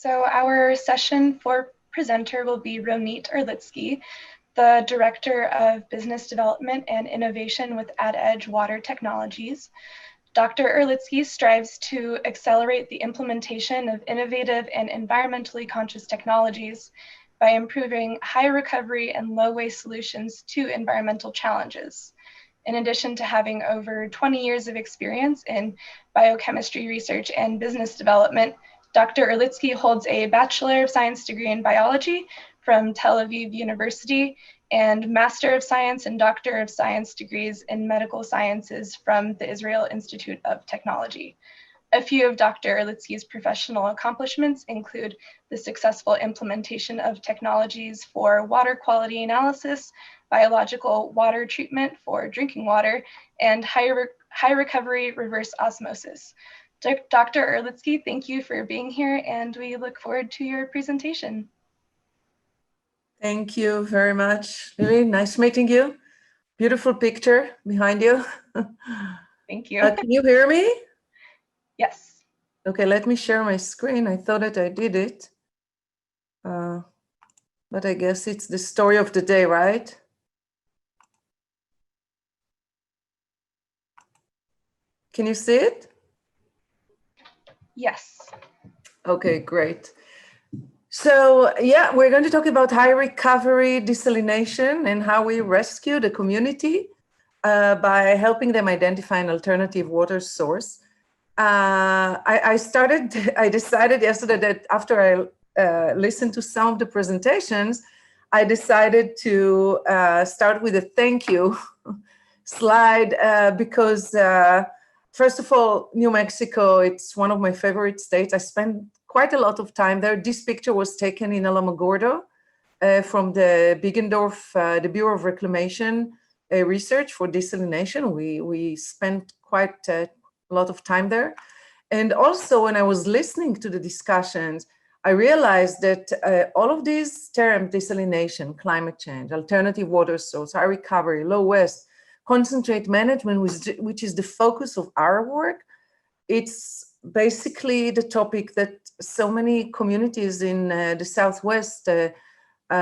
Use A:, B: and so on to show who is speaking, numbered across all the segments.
A: So our session for presenter will be Ronit Erlitzki, the Director of Business Development and Innovation with AdEdge Water Technologies. Dr. Erlitzki strives to accelerate the implementation of innovative and environmentally conscious technologies by improving high recovery and low waste solutions to environmental challenges. In addition to having over 20 years of experience in biochemistry research and business development, Dr. Erlitzki holds a Bachelor of Science degree in biology from Tel Aviv University and Master of Science and Doctor of Science degrees in medical sciences from the Israel Institute of Technology. A few of Dr. Erlitzki's professional accomplishments include the successful implementation of technologies for water quality analysis, biological water treatment for drinking water, and high recovery reverse osmosis. Dr. Erlitzki, thank you for being here, and we look forward to your presentation.
B: Thank you very much. Really nice meeting you. Beautiful picture behind you.
A: Thank you.
B: Can you hear me?
A: Yes.
B: Okay, let me share my screen. I thought that I did it. But I guess it's the story of the day, right? Can you see it?
A: Yes.
B: Okay, great. So yeah, we're going to talk about high recovery desalination and how we rescue the community by helping them identify an alternative water source. I decided yesterday that after I listened to some of the presentations, I decided to start with a thank you slide because first of all, New Mexico, it's one of my favorite states. I spent quite a lot of time there. This picture was taken in Alamogordo from the Biggendorf, the Bureau of Reclamation research for desalination. We spent quite a lot of time there. And also when I was listening to the discussions, I realized that all of these terms, desalination, climate change, alternative water source, high recovery, low waste, concentrate management, which is the focus of our work, it's basically the topic that so many communities in the Southwest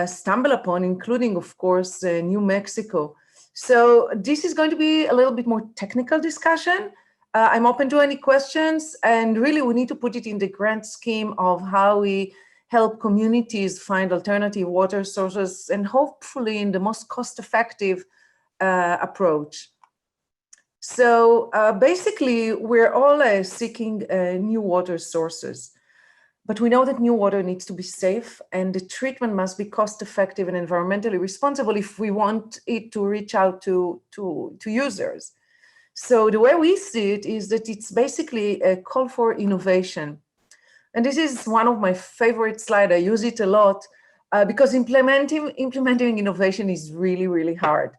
B: stumble upon, including, of course, New Mexico. So this is going to be a little bit more technical discussion. I'm open to any questions, and really we need to put it in the grand scheme of how we help communities find alternative water sources and hopefully in the most cost-effective approach. So basically, we're all seeking new water sources, but we know that new water needs to be safe and the treatment must be cost-effective and environmentally responsible if we want it to reach out to users. So the way we see it is that it's basically a call for innovation. And this is one of my favorite slides. I use it a lot because implementing innovation is really, really hard.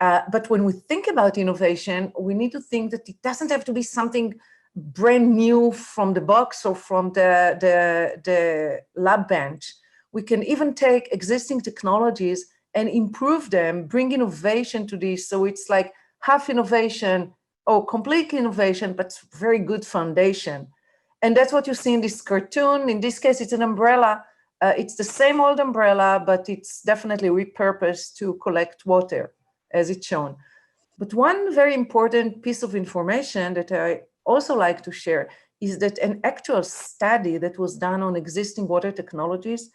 B: But when we think about innovation, we need to think that it doesn't have to be something brand new from the box or from the lab bench. We can even take existing technologies and improve them, bring innovation to this. So it's like half innovation or complete innovation, but very good foundation. And that's what you see in this cartoon. In this case, it's an umbrella. It's the same old umbrella, but it's definitely repurposed to collect water, as it's shown. But one very important piece of information that I also like to share is that an actual study that was done on existing water technologies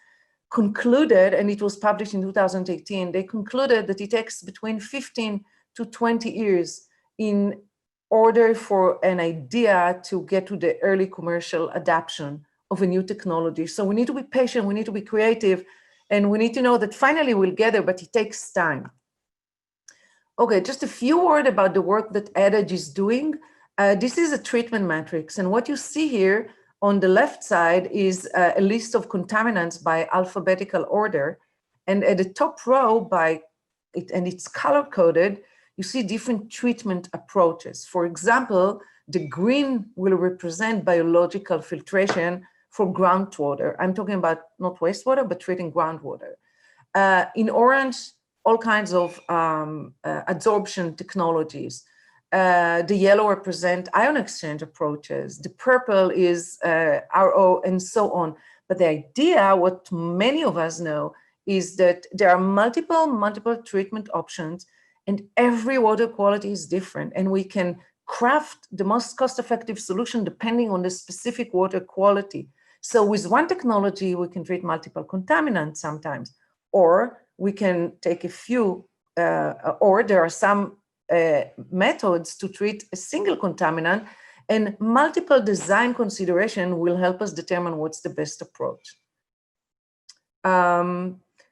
B: concluded, and it was published in 2018, they concluded that it takes between 15 to 20 years in order for an idea to get to the early commercial adoption of a new technology. So we need to be patient, we need to be creative, and we need to know that finally we'll get there, but it takes time. Okay, just a few words about the work that AdEdge is doing. This is a treatment matrix, and what you see here on the left side is a list of contaminants by alphabetical order, and at the top row and it's color-coded, you see different treatment approaches. For example, the green will represent biological filtration for groundwater. I'm talking about not wastewater, but treating groundwater. In orange, all kinds of adsorption technologies. The yellow represent ion exchange approaches. The purple is RO and so on. But the idea, what many of us know, is that there are multiple treatment options, and every water quality is different, and we can craft the most cost-effective solution depending on the specific water quality. So with one technology, we can treat multiple contaminants sometimes, or we can take a few, or there are some methods to treat a single contaminant, and multiple design consideration will help us determine what's the best approach.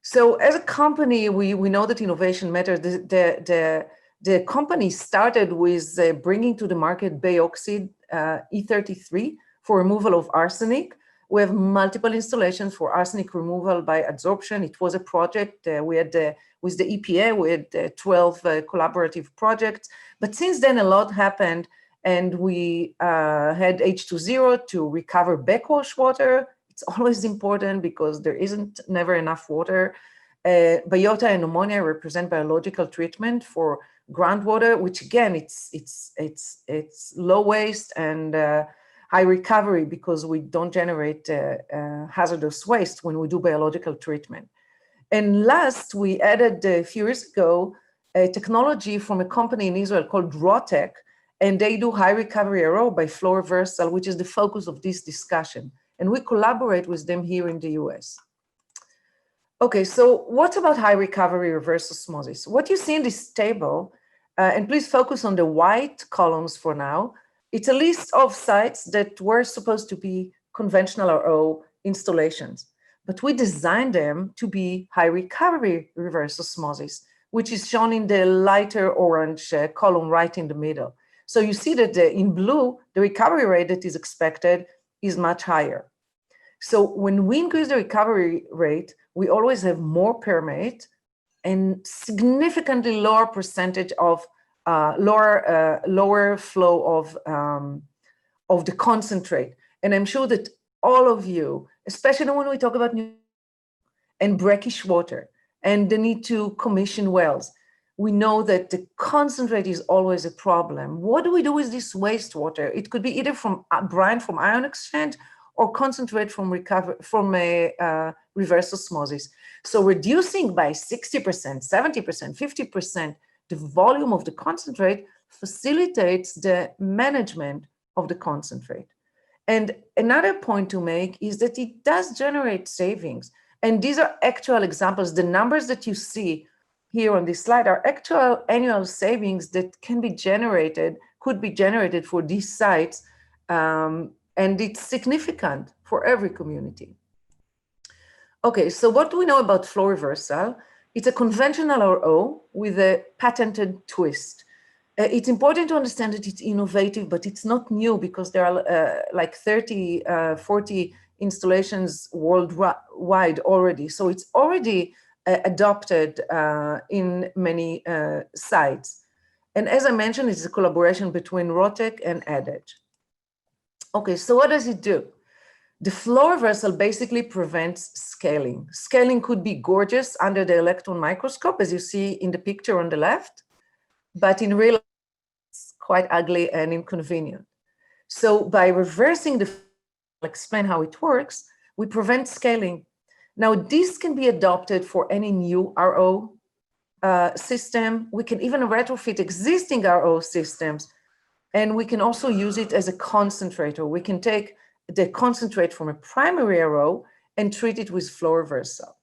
B: So as a company, we know that innovation matters. The company started with bringing to the market Bayoxide E33 for removal of arsenic. We have multiple installations for arsenic removal by adsorption. It was a project we had with the EPA, we had 12 collaborative projects. But since then, a lot happened, and we had H2O to recover backwash water. It's always important because there isn't never enough water. Biota and ammonia represent biological treatment for groundwater, which again, it's low waste and high recovery because we don't generate hazardous waste when we do biological treatment. And last, we added a few years ago a technology from a company in Israel called Rotec, and they do high recovery RO by flow reversal, which is the focus of this discussion. And we collaborate with them here in the US. Okay, so what about high recovery reverse osmosis? What you see in this table, and please focus on the white columns for now, it's a list of sites that were supposed to be conventional RO installations, but we designed them to be high recovery reverse osmosis, which is shown in the lighter orange column right in the middle. So you see that in blue, the recovery rate that is expected is much higher. So when we increase the recovery rate, we always have more permeate and significantly lower percentage of lower flow of the concentrate. And I'm sure that all of you, especially when we talk about new and brackish water and the need to commission wells, we know that the concentrate is always a problem. What do we do with this wastewater? It could be either from brine from ion exchange or concentrate from reverse osmosis. So reducing by 60%, 70%, 50% the volume of the concentrate facilitates the management of the concentrate. And another point to make is that it does generate savings. And these are actual examples. The numbers that you see here on this slide are actual annual savings that can be generated, could be generated for these sites. And it's significant for every community. Okay, so what do we know about flow reversal? It's a conventional RO with a patented twist. It's important to understand that it's innovative, but it's not new because there are like 30, 40 installations worldwide already. So it's already adopted in many sites. And as I mentioned, it's a collaboration between Rotec and AdEdge. Okay, so what does it do? The flow reversal basically prevents scaling. Scaling could be gorgeous under the electron microscope, as you see in the picture on the left, but in real life, it's quite ugly and inconvenient. So by reversing the, I'll explain how it works, we prevent scaling. Now, this can be adopted for any new RO system. We can even retrofit existing RO systems, and we can also use it as a concentrator. We can take the concentrate from a primary RO and treat it with flow reversal.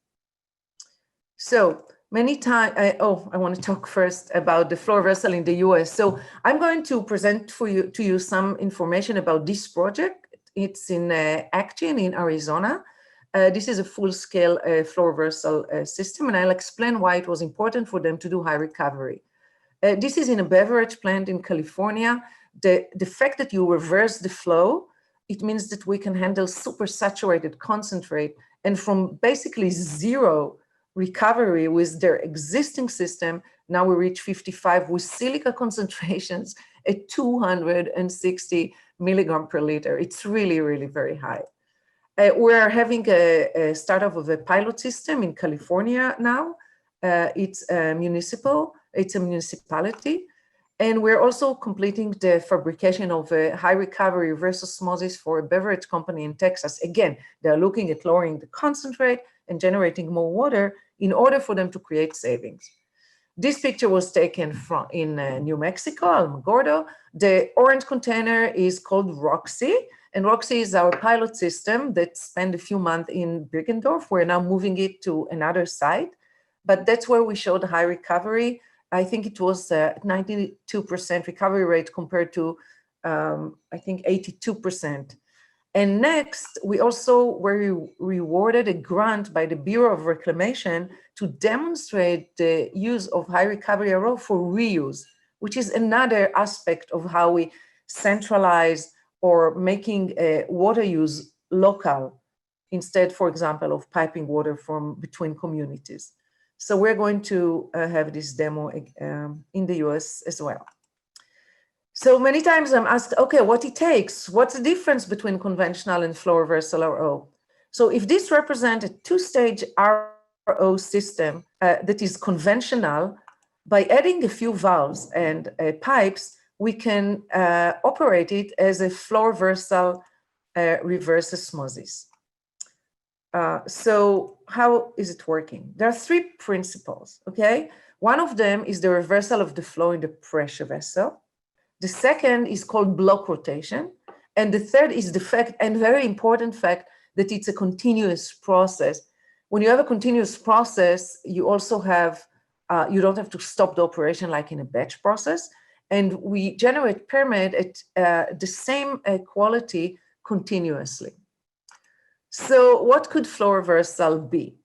B: So many times, I want to talk first about the flow reversal in the US. So I'm going to present to you some information about this project. It's in Acton in Arizona. This is a full-scale flow reversal system, and I'll explain why it was important for them to do high recovery. This is in a beverage plant in California. The fact that you reverse the flow, it means that we can handle supersaturated concentrate, and from basically zero recovery with their existing system, now we reach 55 with silica concentrations at 260 milligram per liter. It's really, really very high. We're having a startup of a pilot system in California now. It's a municipality, And we're also completing the fabrication of a high recovery reverse osmosis for a beverage company in Texas. Again, they're looking at lowering the concentrate and generating more water in order for them to create savings. This picture was taken in New Mexico, Alamogordo. The orange container is called Roxy, and Roxy is our pilot system that spent a few months in Birkendorf. We're now moving it to another site, but that's where we showed high recovery. I think it was 92% recovery rate compared to, I think, 82%. And next, we also were rewarded a grant by the Bureau of Reclamation to demonstrate the use of high recovery RO for reuse, which is another aspect of how we centralize or making water use local instead, for example, of piping water from between communities. So we're going to have this demo in the US as well. So many times I'm asked, okay, what it takes? What's the difference between conventional and flow reversal RO? So if this represents a two-stage RO system that is conventional, by adding a few valves and pipes, we can operate it as a flow reversal reverse osmosis. So how is it working? There are three principles, okay? One of them is the reversal of the flow in the pressure vessel. The second is called block rotation. And the third is the fact, and very important fact, that it's a continuous process. When you have a continuous process, you also have, you don't have to stop the operation like in a batch process. And we generate permit at the same quality continuously. So what could flow reversal be?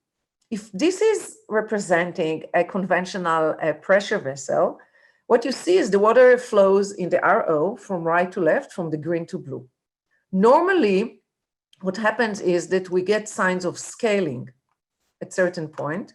B: If this is representing a conventional pressure vessel, what you see is the water flows in the RO from right to left, from the green to blue. Normally, what happens is that we get signs of scaling at a certain point,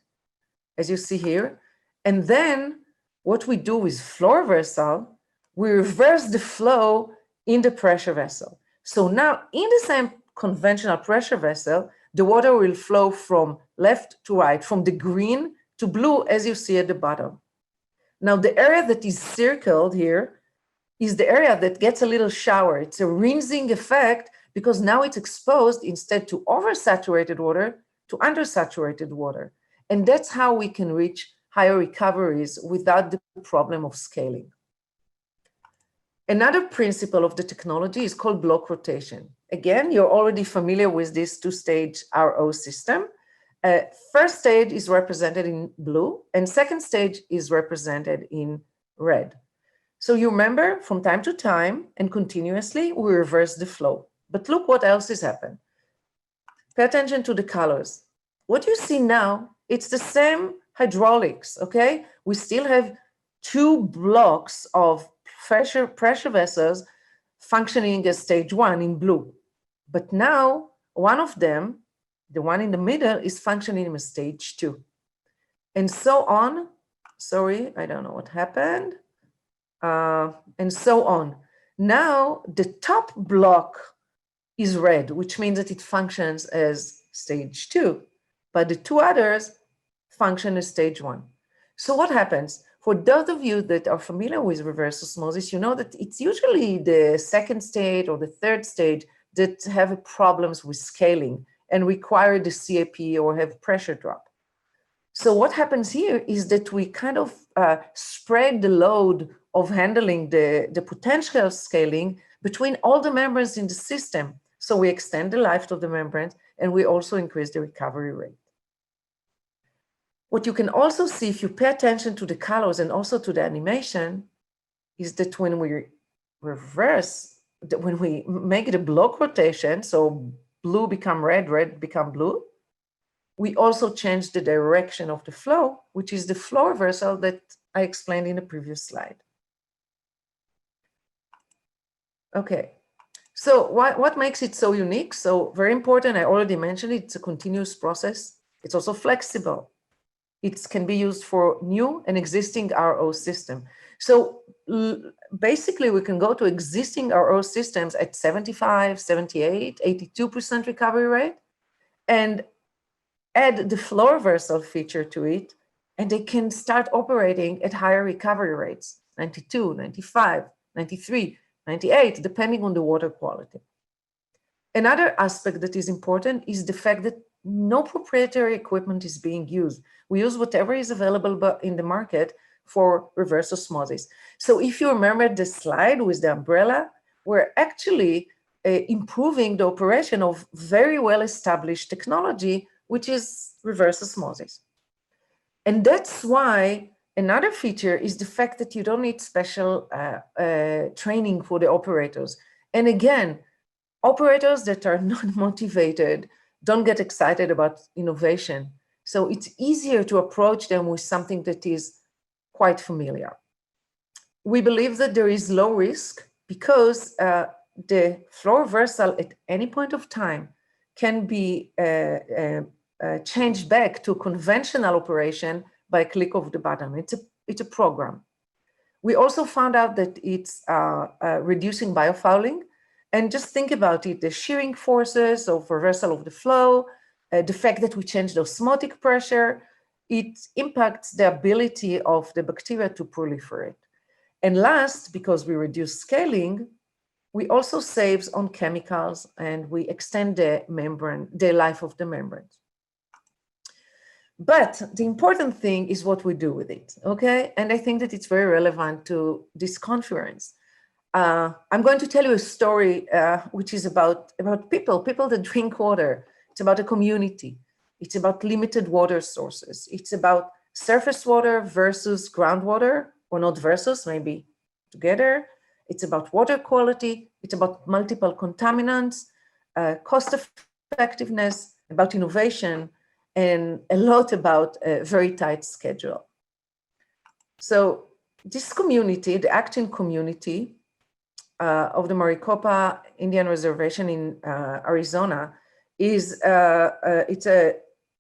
B: as you see here. And then what we do with flow reversal, we reverse the flow in the pressure vessel. So now in the same conventional pressure vessel, the water will flow from left to right, from the green to blue, as you see at the bottom. Now, the area that is circled here is the area that gets a little shower. It's a rinsing effect because now it's exposed instead to oversaturated water to undersaturated water. And that's how we can reach higher recoveries without the problem of scaling. Another principle of the technology is called block rotation. Again, you're already familiar with this two-stage RO system. First stage is represented in blue, and second stage is represented in red. So you remember, from time to time and continuously, we reverse the flow. But look what else has happened. Pay attention to the colors. What you see now, it's the same hydraulics, okay? We still have two blocks of pressure vessels functioning as stage one in blue. But now, one of them, the one in the middle, is functioning as stage two. And so on. Sorry, I don't know what happened. And so on. Now, the top block is red, which means that it functions as stage two, but the two others function as stage one. So what happens? For those of you that are familiar with reverse osmosis, you know that it's usually the second stage or the third stage that have problems with scaling and require the CAP or have pressure drop. So what happens here is that we kind of spread the load of handling the potential scaling between all the membranes in the system. So we extend the life of the membranes and we also increase the recovery rate. What you can also see if you pay attention to the colors and also to the animation is that when we reverse, when we make the block rotation, so blue become red, red become blue, we also change the direction of the flow, which is the flow reversal that I explained in the previous slide. Okay, so what makes it so unique? So very important, I already mentioned it, it's a continuous process. It's also flexible. It can be used for new and existing RO system. So basically we can go to existing RO systems at 75, 78, 82% recovery rate and add the flow reversal feature to it, and they can start operating at higher recovery rates. 92, 95, 93, 98, depending on the water quality. Another aspect that is important is the fact that no proprietary equipment is being used. We use whatever is available in the market for reverse osmosis. So if you remember the slide with the umbrella, we're actually improving the operation of very well-established technology, which is reverse osmosis. And that's why another feature is the fact that you don't need special training for the operators. And again, operators that are not motivated don't get excited about innovation. So it's easier to approach them with something that is quite familiar. We believe that there is low risk because the flow reversal at any point of time can be changed back to conventional operation by a click of the button. It's a program. We also found out that it's reducing biofouling. And just think about it, the shearing forces of reversal of the flow, the fact that we change the osmotic pressure, it impacts the ability of the bacteria to proliferate. And last, because we reduce scaling, we also save on chemicals and we extend the membrane, the life of the membranes. But the important thing is what we do with it, okay? And I think that it's very relevant to this conference. I'm going to tell you a story which is about people that drink water. It's about a community. It's about limited water sources. It's about surface water versus groundwater, or not versus, maybe together. It's about water quality. It's about multiple contaminants, cost effectiveness, about innovation, and a lot about a very tight schedule. So this community, the Acton community of the Maricopa Indian Reservation in Arizona, it's a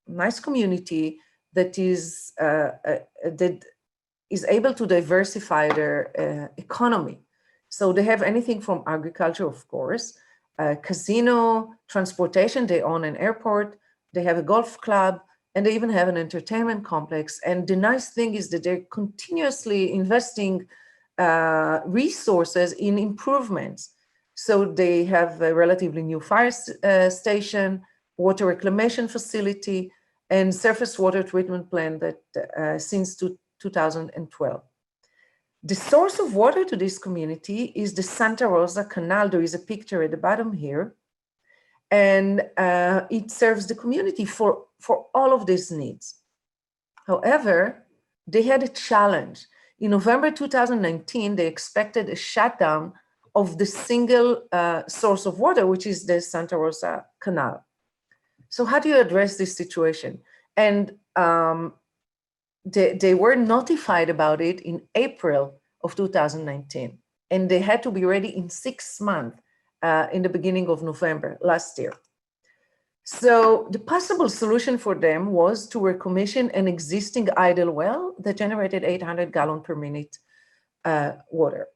B: nice community that is able to diversify their economy. So they have anything from agriculture, of course, casino, transportation, they own an airport, they have a golf club, and they even have an entertainment complex. And the nice thing is that they're continuously investing resources in improvements. So they have a relatively new fire station, water reclamation facility, and surface water treatment plant that since 2012. The source of water to this community is the Santa Rosa Canal. There is a picture at the bottom here. And it serves the community for all of these needs. However, they had a challenge. In November 2019, they expected a shutdown of the single source of water, which is the Santa Rosa Canal. So how do you address this situation? And they were notified about it in April of 2019, and they had to be ready in 6 months in the beginning of November last year. So the possible solution for them was to recommission an existing idle well that generated 800 gallons per minute water.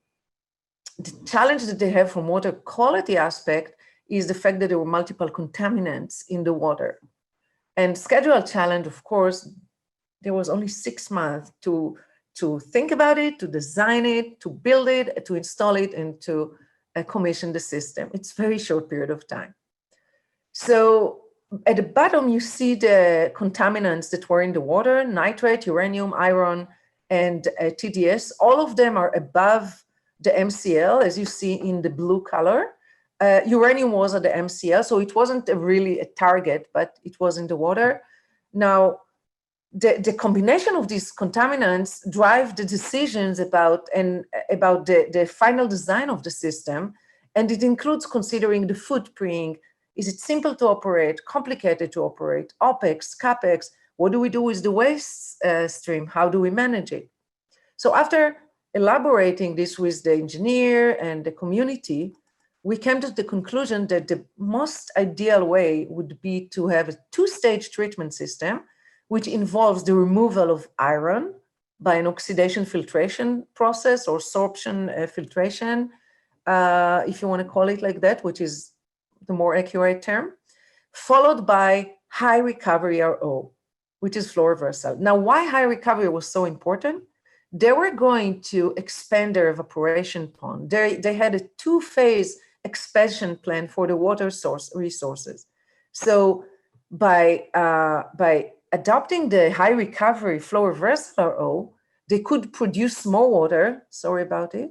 B: The challenge that they have from water quality aspect is the fact that there were multiple contaminants in the water. And schedule challenge, of course, there was only 6 months to think about it, to design it, to build it, to install it, and to commission the system. It's a very short period of time. So at the bottom, you see the contaminants that were in the water: nitrate, uranium, iron, and TDS. All of them are above the MCL, as you see in the blue color. Uranium was at the MCL, so it wasn't really a target, but it was in the water. Now, the combination of these contaminants drive the decisions about the final design of the system, and it includes considering the footprint. Is it simple to operate, complicated to operate, OPEX, CAPEX? What do we do with the waste stream? How do we manage it? So after elaborating this with the engineer and the community, we came to the conclusion that the most ideal way would be to have a two-stage treatment system, which involves the removal of iron by an oxidation filtration process or sorption filtration, if you want to call it like that, which is the more accurate term, followed by high recovery RO, which is flow reversal. Now, why high recovery was so important? they were going to expand their evaporation pond. They had a two-phase expansion plan for the water source resources. So by adopting the high recovery flow reversal RO, they could produce more water, sorry about it,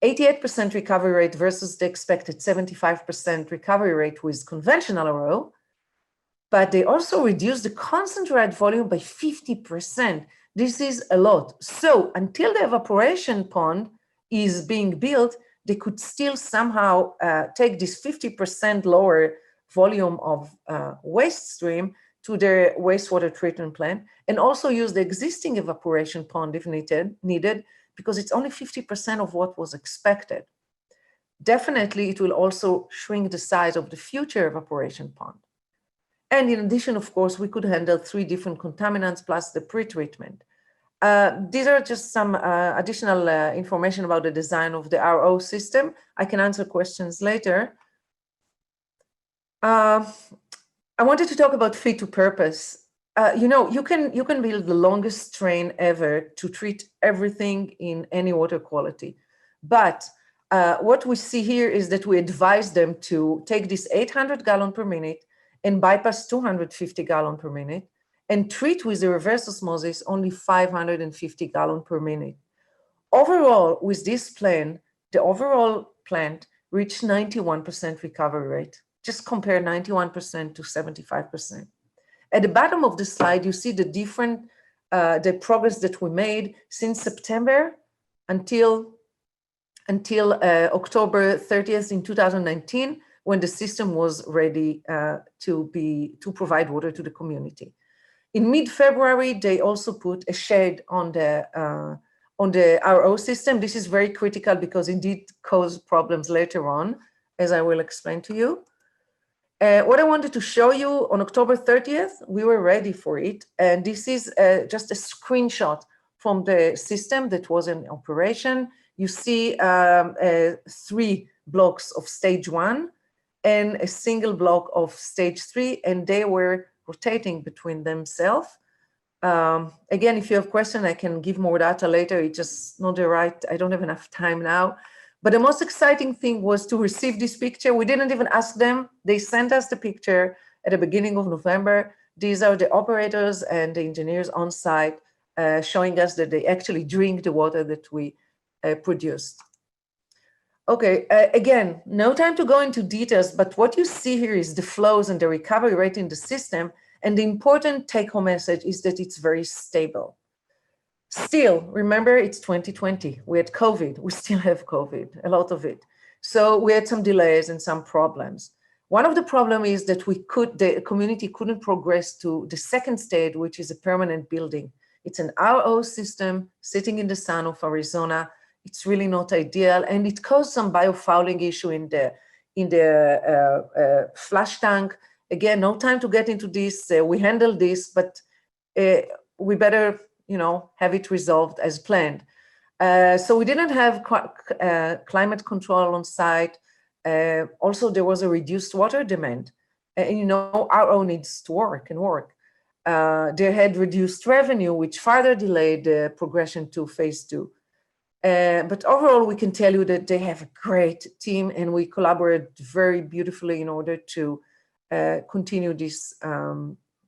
B: 88% recovery rate versus the expected 75% recovery rate with conventional RO, but they also reduced the concentrate volume by 50%. This is a lot. So until the evaporation pond is being built, they could still somehow take this 50% lower volume of waste stream to their wastewater treatment plant, and also use the existing evaporation pond if needed, because it's only 50% of what was expected. Definitely, it will also shrink the size of the future evaporation pond. And in addition, of course, we could handle 3 different contaminants plus the pre-treatment. These are just some additional information about the design of the RO system. I can answer questions later. I wanted to talk about fit to purpose. You can build the longest train ever to treat everything in any water quality. But what we see here is that we advise them to take this 800 gallon per minute and bypass 250 gallon per minute and treat with the reverse osmosis only 550 gallon per minute. Overall, with this plan, the overall plant reached 91% recovery rate. Just compare 91% to 75%. At the bottom of the slide, you see the progress that we made since September until October 30th in 2019, when the system was ready to provide water to the community. In mid-February, they also put a shade on the RO system. This is very critical because it did cause problems later on, as I will explain to you. What I wanted to show you on October 30th, we were ready for it. And this is just a screenshot from the system that was in operation. You see 3 blocks of stage 1 and a single block of stage 3, and they were rotating between themselves. Again, if you have questions, I can give more data later. It's just not the right, I don't have enough time now. But the most exciting thing was to receive this picture. We didn't even ask them. They sent us the picture at the beginning of November. These are the operators and the engineers on site showing us that they actually drink the water that we produced. Okay, again, no time to go into details, but what you see here is the flows and the recovery rate in the system. And the important take-home message is that it's very stable. Still, remember, it's 2020. We had COVID. We still have COVID, a lot of it. So we had some delays and some problems. One of the problems is that the community couldn't progress to the second stage, which is a permanent building. It's an RO system sitting in the sun of Arizona. It's really not ideal, and it caused some biofouling issue in the flush tank. Again, no time to get into this. We handled this, but we better, have it resolved as planned. So we didn't have climate control on site. Also, there was a reduced water demand. And RO needs to work and work. They had reduced revenue, which further delayed the progression to phase 2. But overall, we can tell you that they have a great team, and we collaborate very beautifully in order to continue this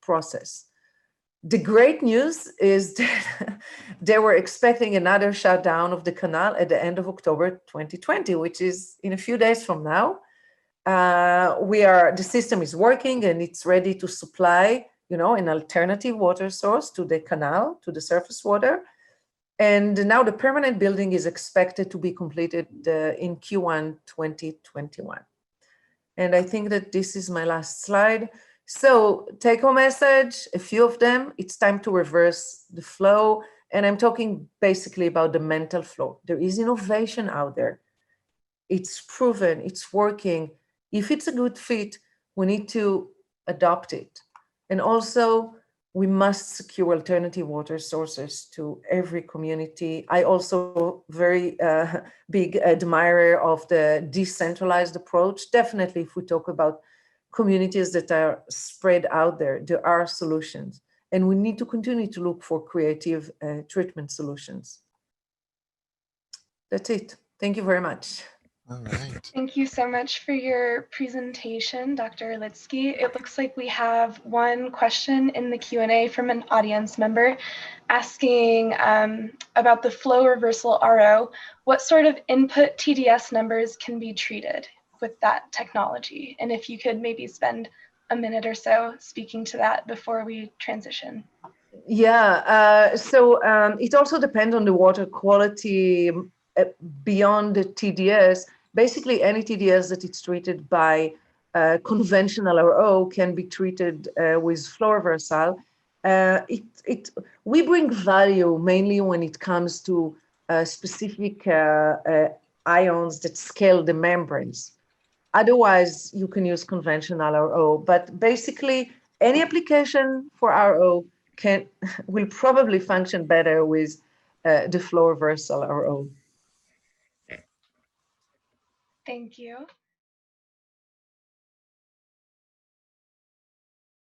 B: process. The great news is that they were expecting another shutdown of the canal at the end of October 2020, which is in a few days from now. The system is working and it's ready to supply, an alternative water source to the canal, to the surface water. And now the permanent building is expected to be completed in Q1 2021. And I think that this is my last slide. So take-home message, a few of them, it's time to reverse the flow. And I'm talking basically about the mental flow. There is innovation out there. It's proven, it's working. If it's a good fit, we need to adopt it. And also, we must secure alternative water sources to every community. I also very big admirer of the decentralized approach. Definitely, if we talk about communities that are spread out there are solutions. And we need to continue to look for creative treatment solutions. That's it. Thank you very much.
C: All right.
A: Thank you so much for your presentation, Dr. Erlitzki. It looks like we have one question in the Q&A from an audience member asking about the flow reversal RO. What sort of input TDS numbers can be treated with that technology? And if you could maybe spend a minute or so speaking to that before we transition.
B: Yeah, so it also depends on the water quality beyond the TDS. Basically, any TDS that it's treated by conventional RO can be treated with flow reversal. We bring value mainly when it comes to specific ions that scale the membranes. Otherwise, you can use conventional RO, but basically any application for RO will probably function better with the flow reversal RO.
A: Thank you.